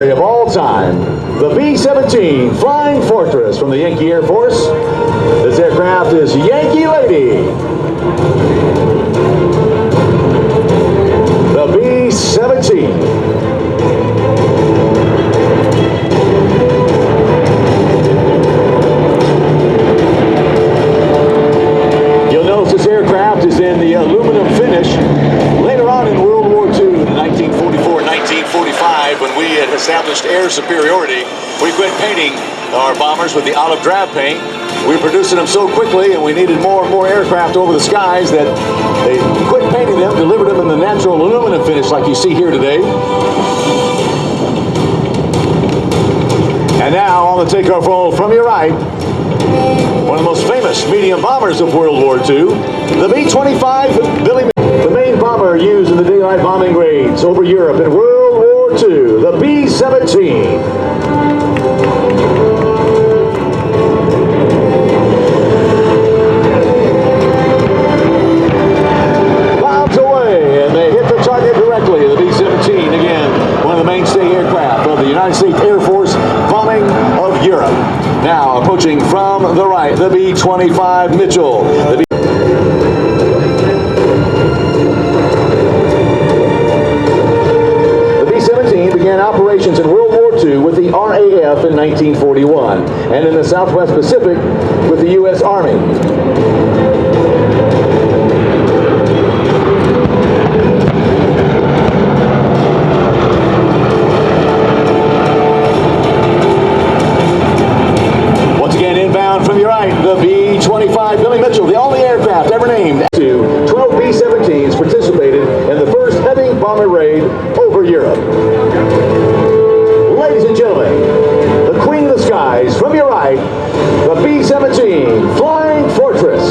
Of all time, the B-17 Flying Fortress from the Yankee Air Force. This aircraft is Yankee Lady. The B-17. You'll notice this aircraft is in the aluminum finish. Later on in World War II, in 1944-1945, when we had established air superiority, we quit painting our bombers with the olive drab paint. We were producing them so quickly, and we needed more and more aircraft over the skies, that they quit painting them, delivered them in the natural aluminum finish like you see here today. And now, on the takeoff roll from your right, one of the most famous medium bombers of World War II, the B-25 Billy. The main bomber used in the daylight bombing raids over Europe in World War II, the B-17. Clouds away, and they hit the target directly. The B-17, again, one of the mainstay aircraft of the United States Air Force bombing of Europe. Now, approaching from the right, the B-25 Mitchell. The B-17 began operations in World War II with the RAF in 1941, and in the Southwest Pacific with the U.S. Army. From your right, the B-25 Billy Mitchell, the only aircraft ever named to 12 B-17s participated in the first heavy bomber raid over Europe. Ladies and gentlemen, the Queen of the Skies, from your right, the B-17 Flying Fortress.